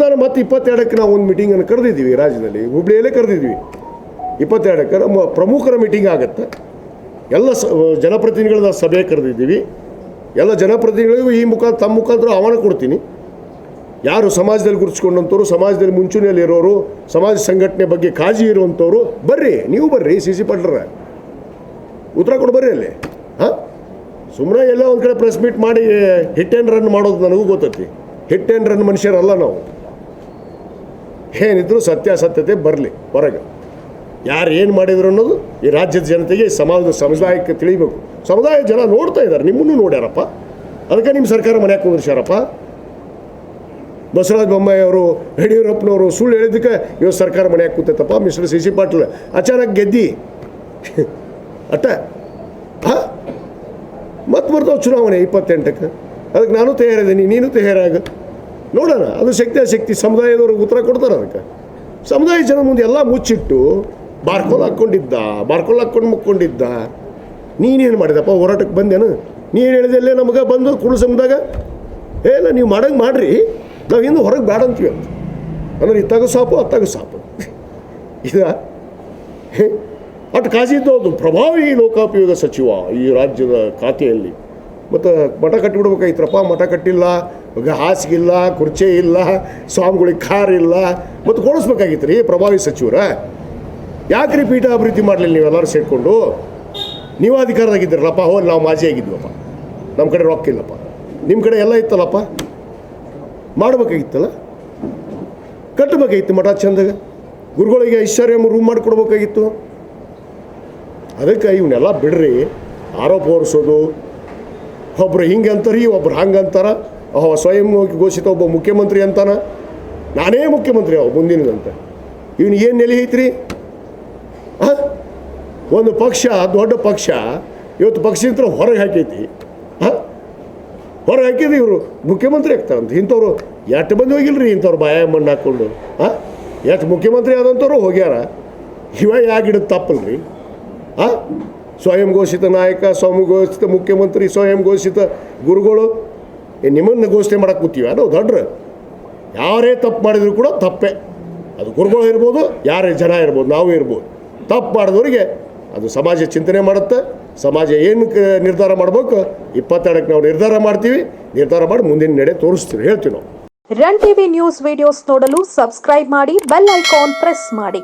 ಮತ್ತು 22ಕ್ಕೆ ನಾವು ಒಂದು ಮೀಟಿಂಗನ್ನು ಕರೆದಿದ್ದೀವಿ ರಾಜ್ಯದಲ್ಲಿ, ಹುಬ್ಳಿಯಲ್ಲೇ ಕರೆದಿದ್ವಿ. 22ಕ್ಕೆ ನಮ್ಮ ಪ್ರಮುಖರ ಮೀಟಿಂಗ್ ಆಗುತ್ತೆ. ಎಲ್ಲ ಜನಪ್ರತಿನಿಧಿಗಳ ಸಭೆ ಕರೆದಿದ್ದೀವಿ. ಎಲ್ಲ ಜನಪ್ರತಿನಿಧಿಗಳಿಗೂ ಈ ತಮ್ಮ ಮುಖಾಂತರ ಆಹ್ವಾನ ಕೊಡ್ತೀನಿ. ಯಾರು ಸಮಾಜದಲ್ಲಿ ಗುರುತಿಸ್ಕೊಂಡಂಥವ್ರು, ಸಮಾಜದಲ್ಲಿ ಮುಂಚೂಣಿಯಲ್ಲಿರೋರು, ಸಮಾಜ ಸಂಘಟನೆ ಬಗ್ಗೆ ಕಾಳಜಿ ಇರುವಂಥವ್ರು ಬರ್ರಿ, ನೀವು ಬರ್ರಿ. ಸಿ ಪಾಟೀಲ್ರ ಉತ್ತರ ಕೊಡು ಬರ್ರಿ ಅಲ್ಲಿ. ಹಾಂ, ಸುಮ್ಮನೆ ಎಲ್ಲ ಒಂದು ಕಡೆ ಪ್ರೆಸ್ ಮೀಟ್ ಮಾಡಿ ಹಿಟ್ ಆ್ಯಂಡ್ ರನ್ ಮಾಡೋದು ನನಗೂ ಗೊತ್ತೈತಿ. ಹಿಟ್ ಆ್ಯಂಡ್ ರನ್ ಮನುಷ್ಯರಲ್ಲ ನಾವು. ಏನಿದ್ರು ಸತ್ಯಾಸತ್ಯತೆ ಬರಲಿ ಹೊರಗೆ. ಯಾರು ಏನು ಮಾಡಿದ್ರು ಅನ್ನೋದು ಈ ರಾಜ್ಯದ ಜನತೆಗೆ, ಸಮುದಾಯಕ್ಕೆ ತಿಳಿಬೇಕು. ಸಮುದಾಯ ಜನ ನೋಡ್ತಾ ಇದ್ದಾರೆ, ನಿಮ್ಮನ್ನು ನೋಡ್ಯಾರಪ್ಪ. ಅದಕ್ಕೆ ನಿಮ್ಮ ಸರ್ಕಾರ ಮನ್ಯಾಗ ಕುಂದಿರ್ಸ್ಯಾರಪ್ಪ. ಬಸವರಾಜ ಬೊಮ್ಮಾಯಿ ಅವರು, ಯಡಿಯೂರಪ್ಪನವರು ಸುಳ್ಳು ಹೇಳಿದ್ದಕ್ಕೆ ಇವತ್ತು ಸರ್ಕಾರ ಮನ್ಯಾಗ ಕೂತೈತಪ್ಪ. ಮಿಸ್ಟರ್ ಸಿ ಪಾಟೀಲ್ ಅಚಾನಕ್ ಗೆದ್ದಿ ಅಟ್ಟ. ಹಾಂ, ಮತ್ತೆ ಬರ್ತಾವೆ ಚುನಾವಣೆ 28ಕ್ಕೆ. ಅದಕ್ಕೆ ನಾನು ತಯಾರಿದ್ದೀನಿ, ನೀನು ತಯಾರಾಗ ನೋಡೋಣ. ಅದು ಶಕ್ತಿ ಸಮುದಾಯದವ್ರಿಗೆ ಉತ್ತರ ಕೊಡ್ತಾರೆ. ಅದಕ್ಕೆ ಸಮುದಾಯ ಜನ ಮುಂದೆ ಎಲ್ಲ ಮುಚ್ಚಿಟ್ಟು ಬಾರ್ಕೋಲ್ ಹಾಕ್ಕೊಂಡು ಮುಕ್ಕೊಂಡಿದ್ದ. ನೀನೇನು ಮಾಡಿದಪ್ಪ? ಹೋರಾಟಕ್ಕೆ ಬಂದೇನು? ನೀನು ಹೇಳಿದೆಲ್ಲೇ ನಮಗೆ ಬಂದು ಕುಳು ಸಮುದಾಗ ಇಲ್ಲ ನೀವು ಮಾಡಂಗೆ ಮಾಡ್ರಿ, ನಾವು ಇನ್ನೂ ಹೊರಗೆ ಬೇಡ ಅಂತೀವಿ ಅಂತ. ಅಂದ್ರೆ ಇತ್ತಾಗ ಸಾಪು ಅತ್ತಾಗ ಸಾಪು ಅಟ್ ಕಾಜಿದ್ದು ಪ್ರಭಾವಿ ಲೋಕೋಪಯೋಗ ಸಚಿವ ಈ ರಾಜ್ಯದ ಖಾತೆಯಲ್ಲಿ. ಮತ್ತು ಮಠ ಕಟ್ಟಿಬಿಡ್ಬೇಕಾಗಿತ್ರಪ್ಪ. ಮಠ ಕಟ್ಟಿಲ್ಲ, ಹಾಸಿಗಿಲ್ಲ, ಕುರ್ಚಿ ಇಲ್ಲ, ಸ್ವಾಮಿಗಳಿಗೆ ಕಾರ್ ಇಲ್ಲ, ಮತ್ತು ಕೊಡಿಸ್ಬೇಕಾಗಿತ್ತು ರೀ ಪ್ರಭಾವಿ ಸಚಿವರ. ಯಾಕ್ರಿ ಪೀಠ ಅಭಿವೃದ್ಧಿ ಮಾಡಲಿಲ್ಲ ನೀವೆಲ್ಲರೂ ಸೇರಿಕೊಂಡು? ನೀವು ಅಧಿಕಾರದಾಗಿದ್ದೀರಲ್ಲಪ್ಪ. ಹೋಗಿ ನಾವು ಮಾಜಿ ಆಗಿದ್ವಪ್ಪ, ನಮ್ಮ ಕಡೆ ರೊಕ್ಕ ಇಲ್ಲಪ್ಪ, ನಿಮ್ಮ ಕಡೆ ಎಲ್ಲ ಇತ್ತಲ್ಲಪ್ಪ. ಮಾಡಬೇಕಾಗಿತ್ತಲ್ಲ, ಕಟ್ಟಬೇಕಾಗಿತ್ತು ಮಠ ಚಂದಾಗ. ಗುರುಗಳಿಗೆ ಐಶ್ವರ್ಯ ರೂಮ್ ಮಾಡಿಕೊಡ್ಬೇಕಾಗಿತ್ತು. ಅದಕ್ಕೆ ಇವನ್ನೆಲ್ಲ ಬಿಡ್ರಿ. ಆರೋಪ ಹೊರಿಸೋದು, ಒಬ್ಬರು ಹಿಂಗೆ ಅಂತಾರೆ, ಒಬ್ರು ಹಂಗೆ ಅಂತಾರೆ. ಸ್ವಯಂ ಘೋಷಿತ ಒಬ್ಬ ಮುಖ್ಯಮಂತ್ರಿ ಅಂತಾನ, ನಾನೇ ಮುಖ್ಯಮಂತ್ರಿ ಮುಂದಿನದಂತೆ. ಇವನು ಏನು ನೆಲೆ ಐತ್ರಿ? ಹಾಂ, ಒಂದು ಪಕ್ಷ, ದೊಡ್ಡ ಪಕ್ಷ ಇವತ್ತು ಪಕ್ಷದಿಂದ ಹೊರಗೆ ಹಾಕೈತಿ. ಹಾಂ, ಹೊರಗೆ ಹಾಕಿದ್ರೆ ಇವರು ಮುಖ್ಯಮಂತ್ರಿ ಆಗ್ತಾರಂತ. ಇಂಥವ್ರು ಎಷ್ಟು ಮಂದಿ ಹೋಗಿಲ್ರಿ ಇಂಥವ್ರು ಬಾಯ ಮಣ್ಣು ಹಾಕ್ಕೊಂಡು. ಹಾಂ, ಎಷ್ಟು ಮುಖ್ಯಮಂತ್ರಿ ಆದಂಥವ್ರು ಹೋಗ್ಯಾರ. ಯಾಗಿಡೋದು ತಪ್ಪಲ್ರಿ? ಹಾಂ, ಸ್ವಯಂ ಘೋಷಿತ ನಾಯಕ, ಸ್ವಯಂ ಘೋಷಿತ ಮುಖ್ಯಮಂತ್ರಿ, ಸ್ವಯಂ ಘೋಷಿತ ಗುರುಗಳು, ನಿಮ್ಮನ್ನು ಘೋಷಣೆ ಮಾಡಕ್ಕೆ ಕೂತೀವಿ. ನಾವು ದೊಡ್ಡ್ರ ಯಾರೇ ತಪ್ಪು ಮಾಡಿದ್ರು ಕೂಡ ತಪ್ಪೇ. ಅದು ಗುರುಗಳು ಇರ್ಬೋದು, ಯಾರೇ ಜನ ಇರ್ಬೋದು, ನಾವು ಇರ್ಬೋದು. ತಪ್ಪು ಮಾಡಿದವರಿಗೆ ಅದು ಸಮಾಜ ಚಿಂತನೆ ಮಾಡುತ್ತೆ. ಸಮಾಜ ಏನು ನಿರ್ಧಾರ ಮಾಡಬೇಕು 22ಕ್ಕೆ ನಾವು ನಿರ್ಧಾರ ಮಾಡ್ತೀವಿ. ನಿರ್ಧಾರ ಮಾಡಿ ಮುಂದಿನ ನಡೆ ತೋರಿಸ್ತೀವಿ, ಹೇಳ್ತೀವಿ ನಾವು. ರನ್ ಟಿವಿ ನ್ಯೂಸ್ ವಿಡಿಯೋಸ್ ನೋಡಲು ಸಬ್ಸ್ಕ್ರೈಬ್ ಮಾಡಿ, ಬೆಲ್ ಐಕಾನ್ ಪ್ರೆಸ್ ಮಾಡಿ.